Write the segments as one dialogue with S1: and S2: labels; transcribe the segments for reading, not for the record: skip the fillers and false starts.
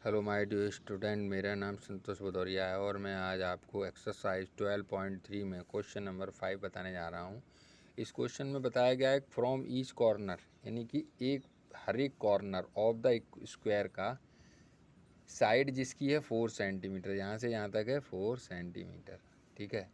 S1: Hello my dear student, मेरा नाम संतोष भदौरिया है और मैं आज आपको एक्सरसाइज 12.3 में क्वेश्चन नंबर 5 बताने जा रहा हूँ। इस क्वेश्चन में बताया गया है फ्रॉम ईच कॉर्नर, यानी कि हर एक कॉर्नर ऑफ द स्क्वायर का साइड जिसकी है 4 सेंटीमीटर, यहाँ से यहाँ तक है 4 सेंटीमीटर। ठीक है।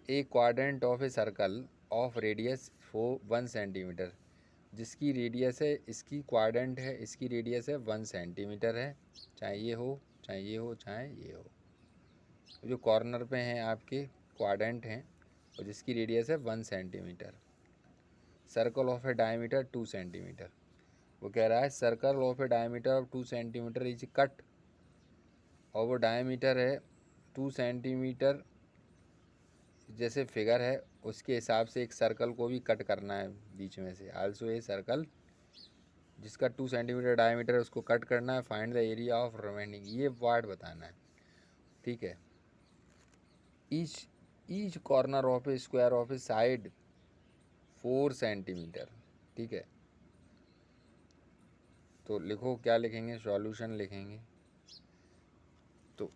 S1: ए quadrant of a circle of radius 1 centimetre, जिसकी रेडियस है, इसकी क्वाड्रेंट है, इसकी रेडियस है 1 सेंटीमीटर है। चाहे ये हो, चाहे ये हो, चाहे ये हो। जो कॉर्नर पे हैं आपके क्वाड्रेंट हैं और जिसकी रेडियस है 1 centimetre. Circle of A diameter 2 centimetre. वो कह रहा है circle of A diameter of 2 centimetre is cut, और वो डायमीटर है 2 सेंटीमीटर जैसे फिगर है उसके हिसाब से एक सर्कल को भी कट करना है बीच में से। आल्सो ए सर्कल जिसका 2 सेंटीमीटर डायमीटर है उसको कट करना है। Find the area of remaining, ये वर्ड बताना है। ठीक है। Each corner of A square of A side 4 centimetre. ठीक है। तो लिखो, क्या लिखेंगे? सॉल्यूशन लिखेंगे। तो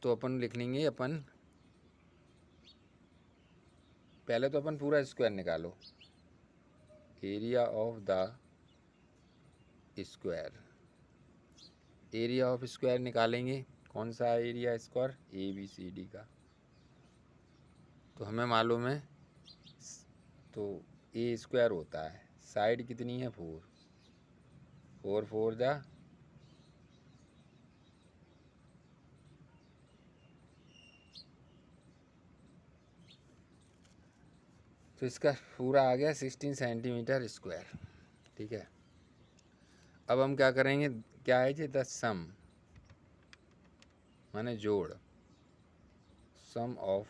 S1: अपन लिख लेंगे, अपन पहले तो अपन पूरा स्क्वायर निकालो। Area of the square, area of square निकालेंगे। कौन सा एरिया स्क्वायर? ABCD का। तो हमें मालूम है, तो ए स्क्वायर होता है, साइड कितनी है? 4, 4 4 जा, तो इसका पूरा आ गया 16 सेंटीमीटर स्क्वायर। ठीक है। अब हम क्या करेंगे? क्या है जी? द सम माने जोड़, सम ऑफ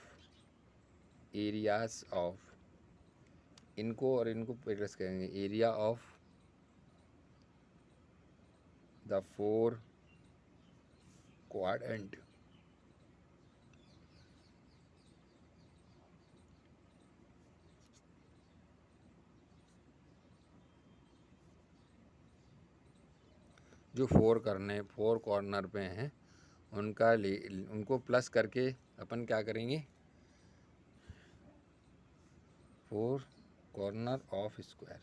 S1: एरियाज ऑफ, इनको और इनको प्लस करेंगे। एरिया ऑफ द 4 क्वाड्रेंट जो 4 कॉर्नर पे हैं उनका उनको प्लस करके अपन क्या करेंगे? 4 कॉर्नर ऑफ स्क्वायर।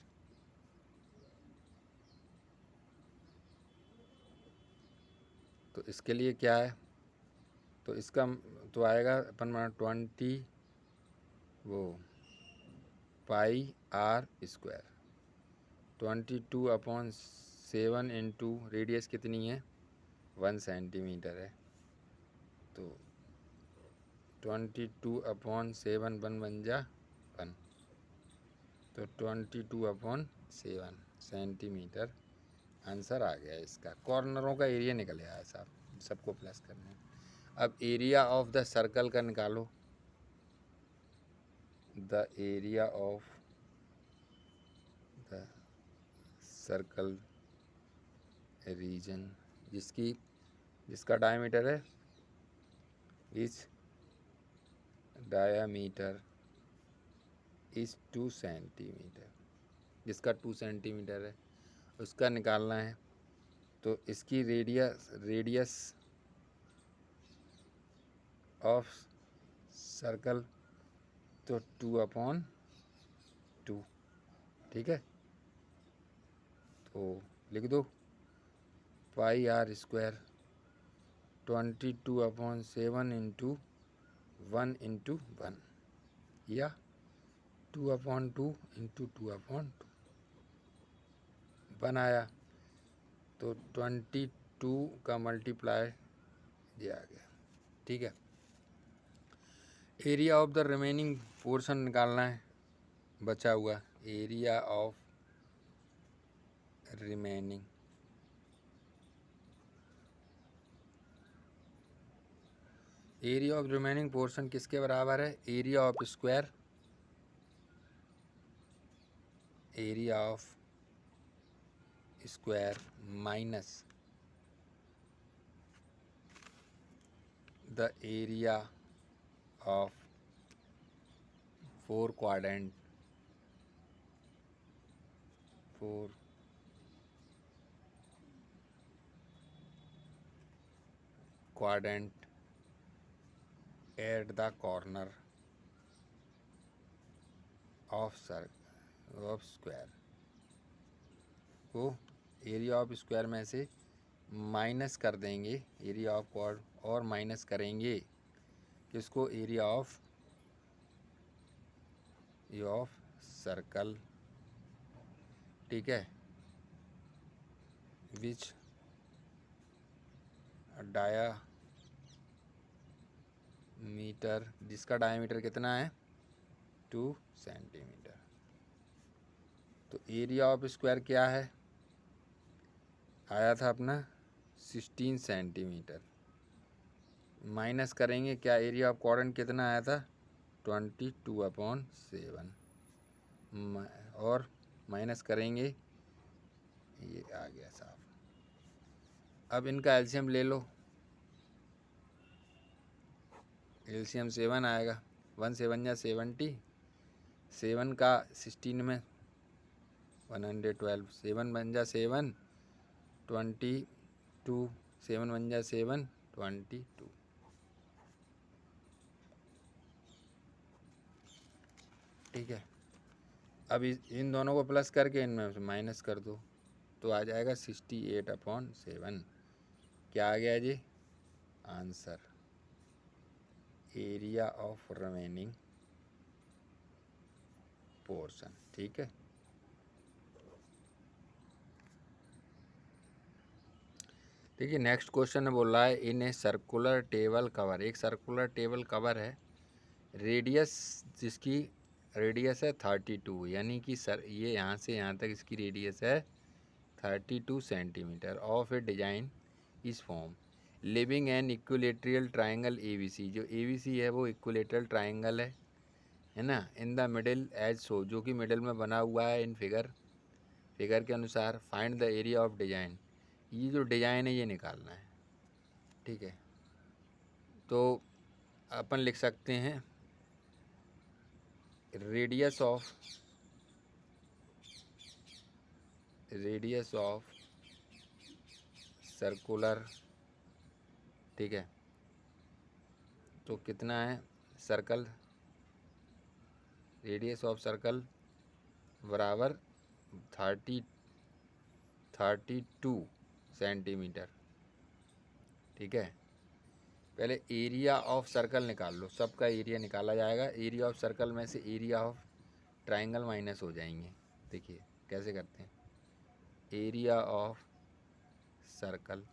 S1: तो इसके लिए क्या है? तो इसका तो आएगा अपन 20 वो पाई आर स्क्वायर। 22/7 इंटू रेडियस कितनी है? 1 सेंटीमीटर है। तो 22/7 बन जा 1, तो 22/7 सेंटीमीटर आंसर आ गया इसका। कॉर्नरों का एरिया निकल आया साहब, सबको प्लस करना है। अब एरिया ऑफ द सर्कल का निकालो। The area of the circle region जिसका डायमीटर है, इस डायामीटर इस 2 सेंटीमीटर, जिसका 2 सेंटीमीटर है उसका निकालना है। तो इसकी रेडियस ऑफ सर्कल तो 2/2। ठीक है। तो लिख दो पाई आर स्क्वायर 22/7 इंटू 1 इंटू 1, या 2/2 इंटू 2/2 1 आया। तो 22 का मल्टीप्लाई ये आ गया। ठीक है। Area of the remaining portion निकालना है, बचा हुआ area of remaining. Area of remaining portion किसके बराबर है? Area of square, area of square minus the area of 4 quadrant, 4 quadrant at the corner of square को एरिया ऑफ स्क्वायर में से माइनस कर देंगे, एरिया ऑफ क्वाड, और minus करेंगे किसको, एरिया ऑफ सर्कल, ठीक है, विच डायामीटर, जिसका डायमीटर कितना है 2 सेंटीमीटर। तो एरिया ऑफ स्क्वायर क्या है, आया था अपना 16 सेंटीमीटर, माइनस करेंगे क्या, एरिया ऑफ क्वाड्रेंट कितना आया था 22/7, और माइनस करेंगे, ये आ गया साफ। अब इनका एलसीएम ले लो, एलसीएम 7 आएगा, 1 7 या 70, 7 का 16 में 112, 7 बन जा 7 22, 7 बन जा 7 22, ठीक है। अब इन दोनों को प्लस करके इनमें से माइनस कर दो तो आ जाएगा 68/7। क्या आ गया जी answer, area of remaining portion, ठीक है। देखिए नेक्स्ट क्वेश्चन में बोल रहा है in a circular table cover, एक सर्कुलर टेबल कवर है, रेडियस, जिसकी रेडियस है 32, यानी कि सर ये यहाँ से यहाँ तक इसकी रेडियस है 32 सेंटीमीटर, ऑफ ए डिजाइन इस form living an equilateral triangle ABC, जो एबीसी है वो इक्विलेटरल ट्राइंगल है ना, इन द मिडिल एज सो, जो कि मिडिल में बना हुआ है इन फिगर के अनुसार, find the area of design, ये जो डिजाइन है ये निकालना है, ठीक है। तो अपन लिख सकते हैं रेडियस ऑफ सर्कुलर, ठीक है, तो कितना है सर्कल, रेडियस ऑफ सर्कल बराबर 32 सेंटीमीटर, ठीक है। पहले एरिया ऑफ सर्कल निकाल लो, सबका एरिया निकाला जाएगा, एरिया ऑफ सर्कल में से एरिया ऑफ ट्राइंगल माइनस हो जाएंगे। देखिए कैसे करते हैं, एरिया ऑफ सर्कल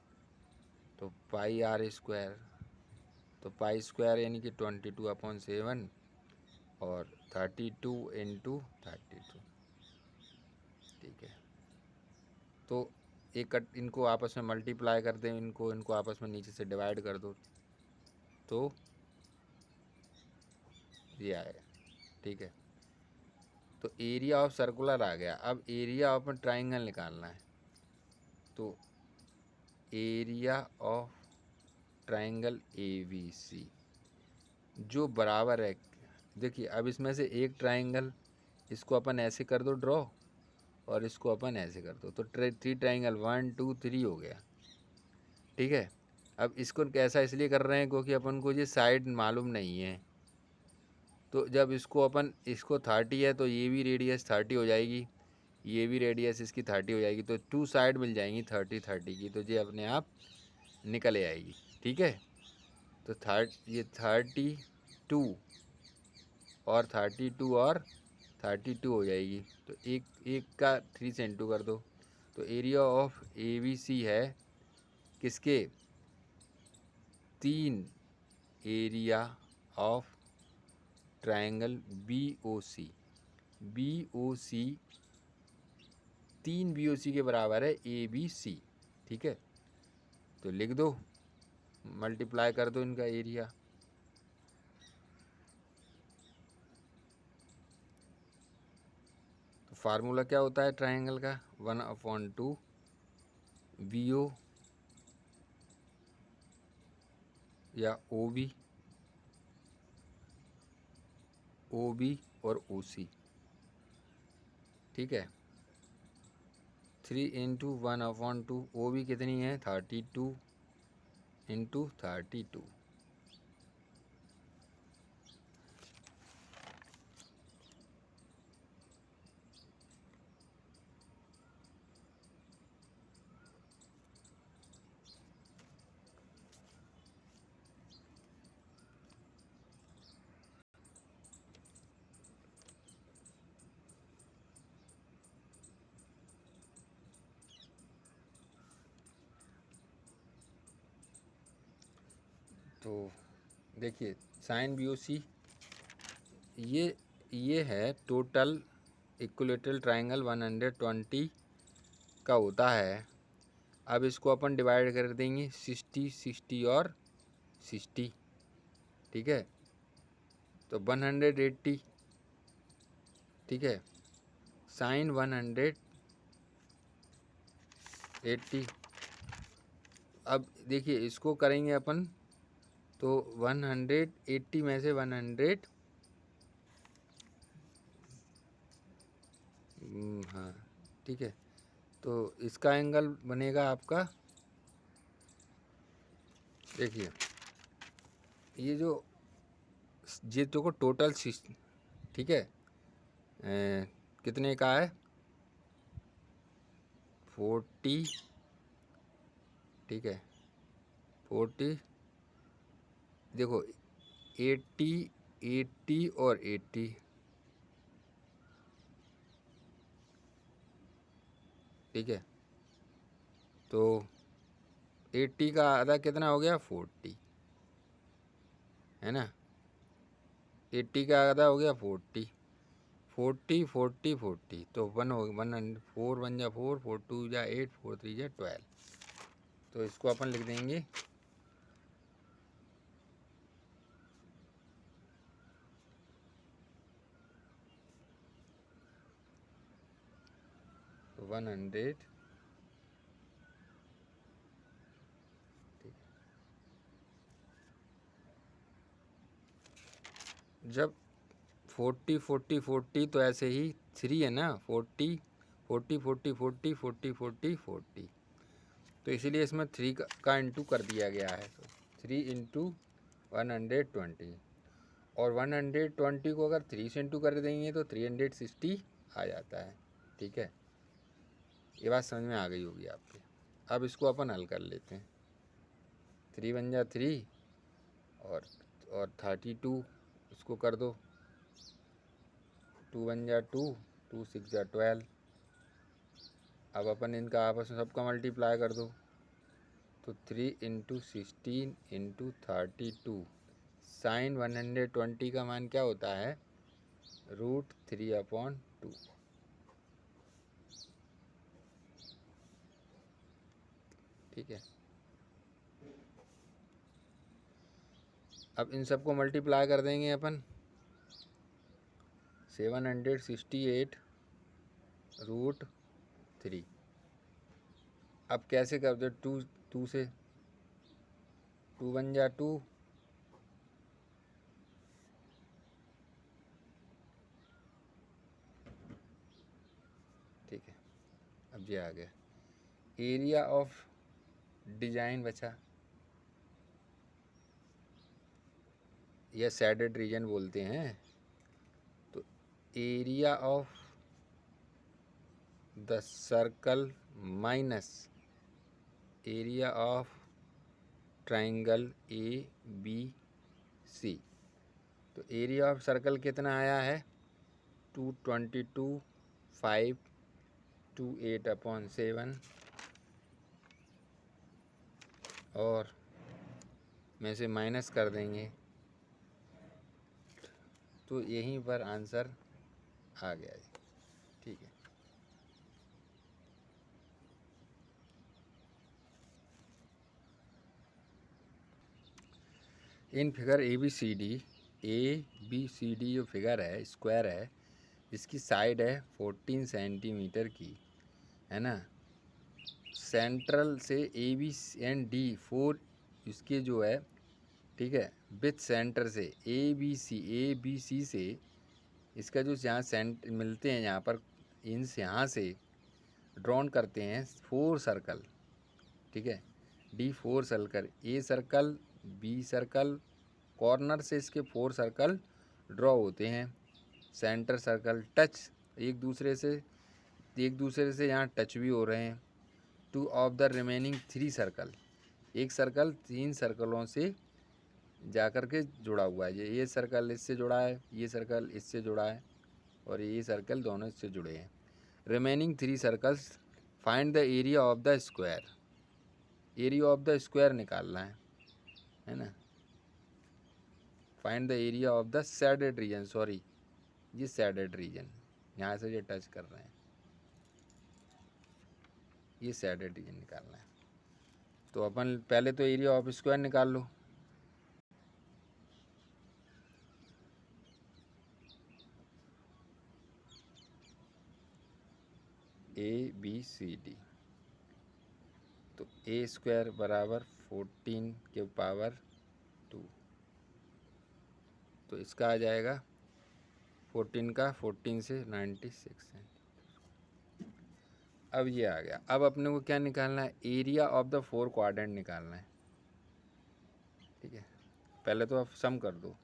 S1: तो पाई आर स्क्वायर, तो पाई स्क्वायर यानी कि 22/7 और 32 × 32, ठीक है। तो एक इनको आपस में मल्टीप्लाई कर दें, इनको आपस में नीचे से डिवाइड कर दो तो ये आएगा, ठीक है। तो एरिया ऑफ सर्कुलर आ गया, अब एरिया ऑफ ट्राइंगल निकालना है, तो एरिया ऑफ ट्राइंगल ABC जो बराबर है, देखिए अब इसमें से एक ट्राइंगल, इसको अपन ऐसे कर दो ड्रॉ, और इसको अपन ऐसे कर दो, तो 3 ट्राइंगल 1 2 3 हो गया, ठीक है। अब इसको कैसा इसलिए कर रहे हैं क्योंकि अपन को ये साइड मालूम नहीं है, तो जब इसको 30 है तो ये भी रेडियस 30 हो जाएगी, ये भी रेडियस इसकी 30 हो जाएगी, तो 2 साइड मिल जाएंगी 30 की, तो ये अपने आप निकल आएगी, ठीक है। तो ये 32 और 32 हो जाएगी, तो एक का 3 से इंटू कर दो, तो एरिया ऑफ ABC है किसके 3 area of triangle BOC 3 BOC के बराबर है ABC, ठीक है। तो लिख दो, मल्टीप्लाई कर दो इनका एरिया, तो फार्मूला क्या होता है ट्राइंगल का 1/2 BO या OB और OC, ठीक है। 3 × 1/2, OB कितनी है 32 इंटू 32। तो देखिए साइन बी ओ सी ये है टोटल इक्विलेटरल ट्रायंगल 120 का होता है। अब इसको अपन डिवाइड कर देंगे 60 60 और 60, ठीक है। तो 180, ठीक है, साइन 180। अब देखिए इसको करेंगे अपन तो 180 में से 100, हाँ ठीक है। तो इसका एंगल बनेगा आपका, देखिए ये तो को टोटल, ठीक है, कितने का है 40, ठीक है 40, देखो 80 80 और 80, ठीक है। तो 80 का आधा कितना हो गया 40, है ना। 80 का आधा हो गया 40, 40 40 40, तो 4 1 जा 4, 4 2 जा 8, 4 3 जा 12। तो इसको अपन लिख देंगे 100, जब 40 40 40 तो ऐसे ही 3 है ना, 40 40 40 40 40 40 40, तो इसीलिए इसमें 3 का इंटू कर दिया गया है। तो 3 इंटू 120, और 120 को अगर 3 से इंटू कर देंगे तो 360 आ जाता है, ठीक है। ये बात समझ में आ गई होगी आपके। अब इसको अपन हल कर लेते हैं। 3 1 जा 3 और 32 इसको कर दो, 2 1 जा 2, 2 6 जा 12। अब अपन इनका आपस में सबका मल्टीप्लाई कर दो, तो 3 इंटू 16 इंटू 32, साइन 120 का मान क्या होता है √3/2, ठीक है। अब इन सबको मल्टीप्लाई कर देंगे अपन, 768 √3। अब कैसे कर दो, 2 से, 2 1 जा 2, ठीक है। अब ये आ गया एरिया ऑफ डिजाइन बचा, या शेडेड रीजन बोलते हैं। तो area of the circle minus area of triangle ABC। तो एरिया ऑफ सर्कल कितना आया है 222 528/7, और में से माइनस कर देंगे तो यहीं पर आंसर आ गया जी, ठीक है। इन फिगर ABCD जो फिगर है स्क्वायर है, इसकी साइड है 14 सेंटीमीटर की, है ना। सेंट्रल से AB एंड D 4 इसके जो है, ठीक है, विथ सेंटर से ABC से इसका जो यहाँ मिलते हैं यहाँ पर, यहाँ से ड्रॉन करते हैं 4 सर्कल, ठीक है। D 4 circle, A circle, B circle, corner से इसके 4 सर्कल ड्रॉ होते हैं। सेंटर सर्कल, टच एक दूसरे से यहाँ टच भी हो रहे हैं। 2 ऑफ द रिमेनिंग 3 सर्कल, एक सर्कल 3 सर्कलों से जाकर के जुड़ा हुआ है। ये सर्कल इससे जुड़ा है, ये सर्कल इससे जुड़ा है और ये सर्कल दोनों इससे जुड़े हैं। Remaining 3 circles, find the area of the square, area of the square निकालना है ना। Find the area of the shaded reason, sorry ये शेडेड रीजन, यहाँ से ये टच कर रहे हैं, ये शेडेड रीजन निकालना है। तो अपन पहले तो एरिया ऑफ स्क्वायर निकाल लो। ABCD, तो ए स्क्वायर बराबर 14 के पावर 2, तो इसका आ जाएगा 14 का 14 से 96 है। अब ये आ गया। अब अपने को क्या निकालना है, एरिया ऑफ द 4 क्वाड्रेंट निकालना है। ठीक है, पहले तो आप सम कर दो,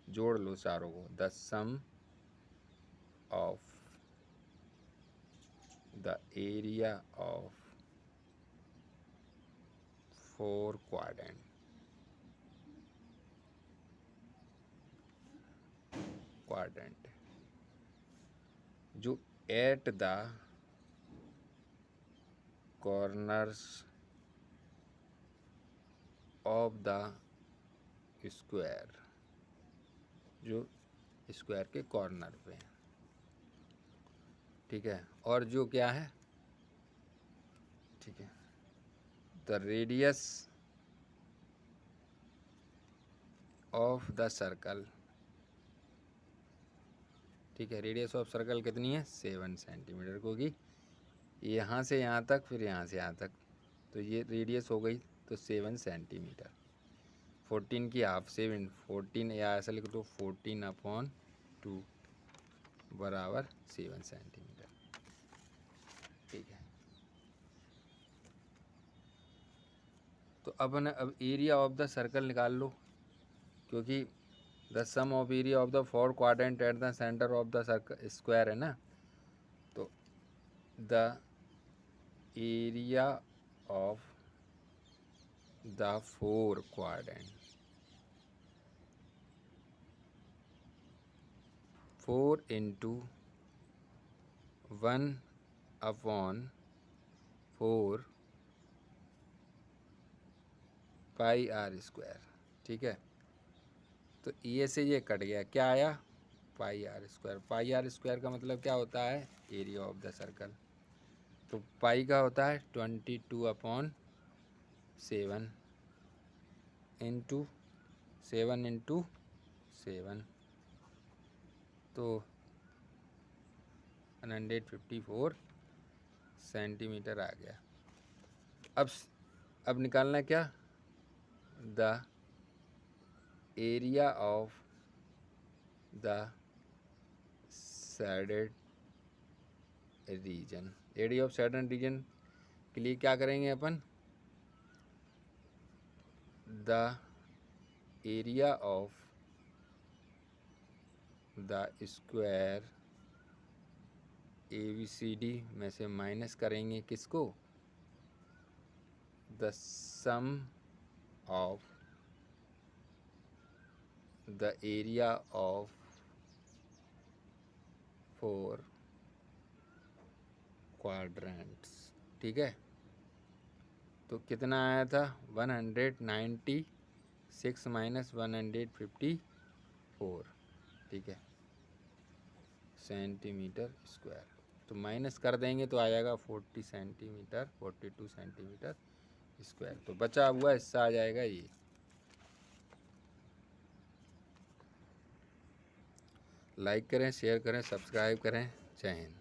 S1: जोड़ लो चारों को। The sum of the area of 4 quadrant, जो at the corners of the square, जो स्क्वायर के कॉर्नर पे है। ठीक है, और जो क्या है, ठीक है, the radius of the circle, ठीक है, रेडियस ऑफ सर्कल कितनी है 7 सेंटीमीटर, क्योंकि यहाँ से यहाँ तक फिर यहाँ से यहाँ तक, तो ये रेडियस हो गई तो 7 सेंटीमीटर। 14 की हाफ 7, 14 या ऐसा लिख दो 14/2 बराबर 7 सेंटीमीटर। ठीक है, तो अब एरिया ऑफ द सर्कल निकाल लो, क्योंकि the sum of area of the 4 quadrant at the centre of the circle square है ना। तो the area of the 4 quadrant, 4 into 1/4 pi are square. ठीक है, तो ये से ये कट गया, क्या आया pi are square. Pi are square का मतलब क्या होता है, एरिया ऑफ द सर्कल। तो पाई का होता है 22/7 इंटू 7 इंटू 7, तो 154 सेंटीमीटर आ गया। अब निकालना क्या, the area of the shaded region. Area of shaded region के लिए क्या करेंगे अपन, the area of the square ABCD में से माइनस करेंगे किसको, the sum of the area of 4 quadrants. ठीक है, तो कितना आया था 196 माइनस 154, ठीक है, सेंटीमीटर स्क्वायर। तो माइनस कर देंगे तो आ जाएगा 40 सेंटीमीटर, 42 सेंटीमीटर स्क्वायर। तो बचा हुआ हिस्सा आ जाएगा ये। लाइक करें, शेयर करें, सब्सक्राइब करें। जय हिंद।